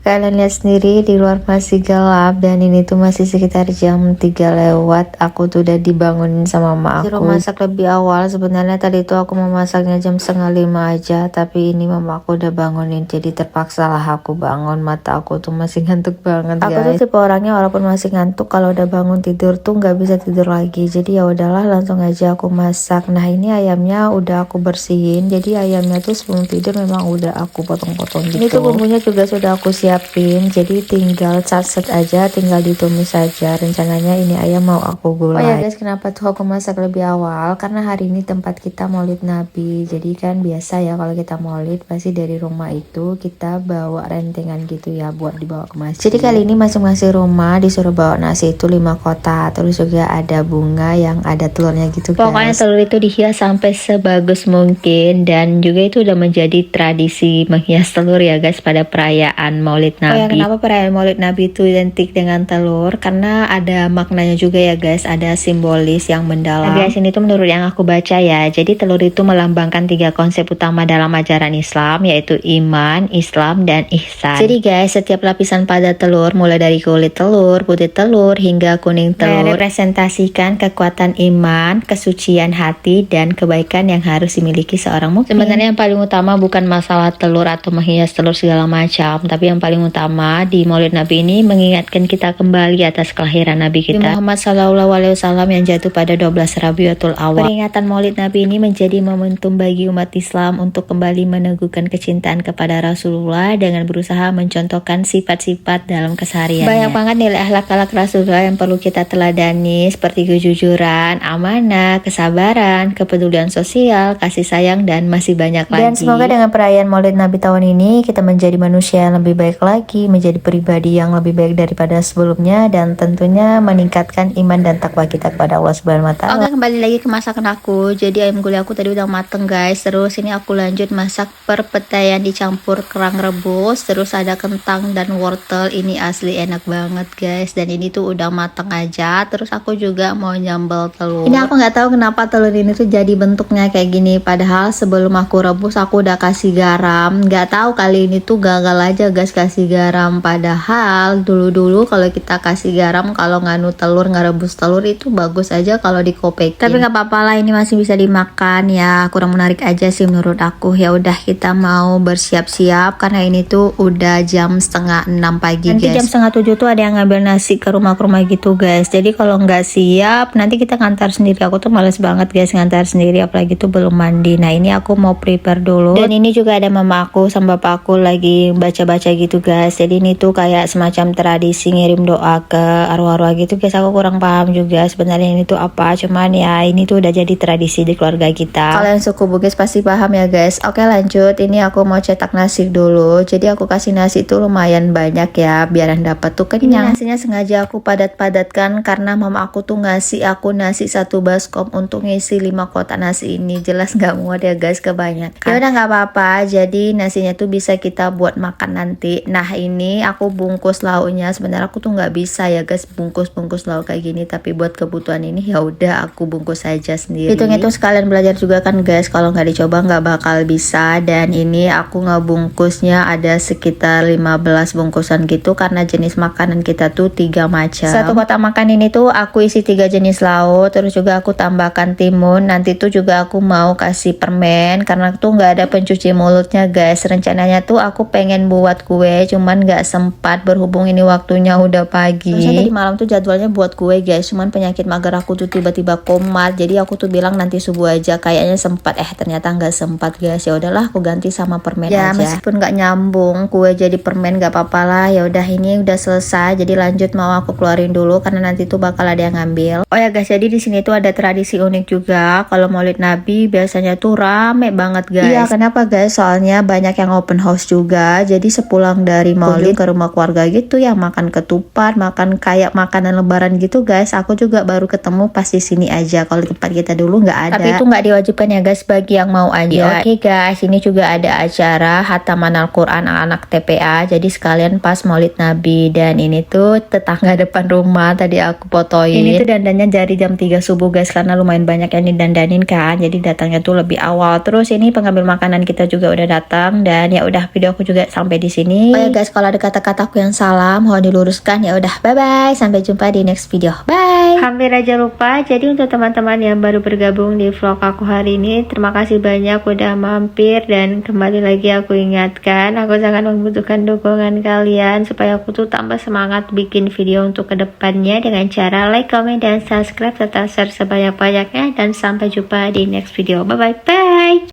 Kalian lihat sendiri di luar masih gelap dan ini tuh masih sekitar jam 3 lewat. Aku tuh udah dibangunin sama mama aku. Suruh masak lebih awal. Sebenarnya tadi tuh aku mau masaknya jam setengah 5 aja, tapi ini mama aku udah bangunin, jadi terpaksa lah aku bangun. Mata aku tuh masih ngantuk banget, guys. Aku tuh tipe orangnya walaupun masih ngantuk, kalau udah bangun tidur tuh nggak bisa tidur lagi. Jadi ya udahlah, langsung aja aku masak. Nah, ini ayamnya udah aku bersihin. Jadi ayamnya tuh sebelum tidur memang udah aku potong-potong gitu. Ini tuh bumbunya juga sudah aku siapin, jadi tinggal satset aja, tinggal ditumis saja. Rencananya ini ayam mau aku gulai. Oh ya guys, kenapa tuh aku masak lebih awal? Karena hari ini tempat kita maulid nabi. Jadi kan biasa ya kalau kita maulid pasti dari rumah itu kita bawa rentengan gitu ya buat dibawa ke masjid. Jadi kali ini masing-masing rumah disuruh bawa nasi itu 5 kotak. Terus juga ada bunga yang ada telurnya gitu, guys. Pokoknya telur itu dihias sampai sebagus mungkin, dan juga itu udah menjadi tradisi menghias telur ya guys pada perayaan Maulid Nabi. Oh ya, kenapa perayaan Maulid Nabi itu identik dengan telur? Karena ada maknanya juga ya guys, ada simbolis yang mendalam. Nah guys, ini tuh menurut yang aku baca ya, jadi telur itu melambangkan 3 konsep utama dalam ajaran Islam, yaitu iman, Islam, dan ihsan. Jadi guys, setiap lapisan pada telur, mulai dari kulit telur, putih telur, hingga kuning telur, merepresentasikan kekuatan iman, kesucian hati, dan kebaikan yang harus dimiliki seorang mukmin. Sebenarnya yang paling utama bukan masalah telur atau menghias telur segala macam, tapi yang paling utama di Maulid Nabi ini mengingatkan kita kembali atas kelahiran Nabi kita Muhammad SAW yang jatuh pada 12 Rabiul Awal. Peringatan Maulid Nabi ini menjadi momentum bagi umat Islam untuk kembali meneguhkan kecintaan kepada Rasulullah dengan berusaha mencontohkan sifat-sifat dalam kesehariannya. Banyak banget nilai akhlak Rasulullah yang perlu kita teladani, seperti kejujuran, amanah, kesabaran, kepedulian sosial, kasih sayang, dan masih banyak lagi. Dan semoga dengan perayaan Maulid Nabi tahun ini kita menjadi manusia yang lebih baik lagi, menjadi pribadi yang lebih baik daripada sebelumnya, dan tentunya meningkatkan iman dan takwa kita kepada Allah Subhanahu wa Ta'ala. Oke, kembali lagi ke masakan aku. Jadi ayam gulai aku tadi udah mateng guys. Terus ini aku lanjut masak perpetaian dicampur kerang rebus. Terus ada kentang dan wortel. Ini asli enak banget guys. Dan ini tuh udah mateng aja. Terus aku juga mau nyambel telur. Ini aku nggak tahu kenapa telur ini tuh jadi bentuknya kayak gini. Padahal sebelum aku rebus aku udah kasih garam. Nggak tahu kali ini tuh gagal aja guys kasih garam. Padahal dulu kalau kita kasih garam, kalau nganu telur, ngerebus telur itu bagus aja kalau dikopekin. Tapi nggak apa-apa lah, ini masih bisa dimakan ya. Kurang menarik aja sih menurut aku. Ya udah, kita mau bersiap-siap karena ini tuh udah jam 5:30 pagi. Nanti guys, jam 6:30 tuh ada yang ngambil nasi ke rumah-rumah gitu guys. Jadi kalau nggak siap nanti kita ngantar sendiri. Aku tuh males banget guys ngantar sendiri, apalagi tuh belum mandi. Nah ini aku mau prepare dulu. Dan ini juga ada mama aku sama bapak aku lagi baca-baca gitu guys. Jadi ini tuh kayak semacam tradisi ngirim doa ke arwah-arwah gitu guys. Aku kurang paham juga sebenarnya ini tuh apa, cuman ya ini tuh udah jadi tradisi di keluarga kita. Kalian suku Bugis pasti paham ya guys. Oke lanjut, ini aku mau cetak nasi dulu. Jadi aku kasih nasi tuh lumayan banyak ya, biar yang dapat tuh kenyang. Ini nasinya sengaja aku padat-padatkan karena mama aku tuh ngasih aku nasi 1 baskom untuk ngisi 5 kotak nasi ini. Jelas nggak muat ya guys, kebanyakan. Ya udah nggak apa-apa, jadi nasinya tuh bisa kita buat makan nanti. Nah ini aku bungkus lauknya. Sebenarnya aku tuh nggak bisa ya guys bungkus lauk kayak gini, tapi buat kebutuhan ini ya udah aku bungkus saja sendiri. Hitung-hitung sekalian belajar juga kan guys, kalau nggak dicoba nggak bakal bisa. Dan ini aku ngebungkusnya ada sekitar 15 bungkusan gitu karena jenis makanan kita tuh 3 macam. 1 kotak makan ini tuh aku isi 3 jenis lauk, terus juga aku tambahkan timun. Nanti tuh juga aku mau kasih permen karena tuh nggak ada pencuci mulutnya guys. Rencananya tuh aku pengen buat kue, cuman nggak sempat berhubung ini waktunya udah pagi. Terus tadi malam tuh jadwalnya buat kue guys, cuman penyakit mager aku tuh tiba-tiba komat. Jadi aku tuh bilang nanti subuh aja, kayaknya sempat, ternyata nggak sempat guys. Ya udahlah aku ganti sama permen ya, aja. Meskipun nggak nyambung kue jadi permen nggak apa-apa lah. Ya udah, ini udah selesai. Jadi lanjut mau aku keluarin dulu karena nanti tuh bakal ada yang ngambil. Oh ya guys, jadi di sini tuh ada tradisi unik juga. Kalau Maulid Nabi biasanya tuh rame banget guys. Iya, kenapa guys? Soalnya banyak yang open house juga. Jadi sepulang dari Maulid ke rumah keluarga gitu ya, makan ketupat, makan kayak makanan lebaran gitu guys. Aku juga baru ketemu pas di sini aja. Kalau di tempat kita dulu nggak ada. Tapi itu nggak diwajibkan ya guys, bagi yang mau aja. Oke guys, ini juga ada acara hataman Al-Quran anak TPA. Jadi sekalian pas Maulid Nabi. Dan ini tuh tetangga depan rumah tadi aku fotoin. Ini tuh dandannya dari jam 3 subuh guys, karena lumayan banyak yang didandanin kan. Jadi datangnya tuh lebih awal. Terus ini pengambil makanan kita juga udah datang. Dan ya udah, video aku juga sampai di sini. Oh ya guys, kalau ada kata-kataku yang salah mohon diluruskan. Ya udah, bye bye, sampai jumpa di next video, bye. Hampir aja lupa, jadi untuk teman-teman yang baru bergabung di vlog aku hari ini, terima kasih banyak udah mampir. Dan kembali lagi aku ingatkan, aku sangat membutuhkan dukungan kalian supaya aku tuh tambah semangat bikin video untuk kedepannya dengan cara like, comment, dan subscribe serta share sebanyak-banyaknya. Dan sampai jumpa di next video, bye bye.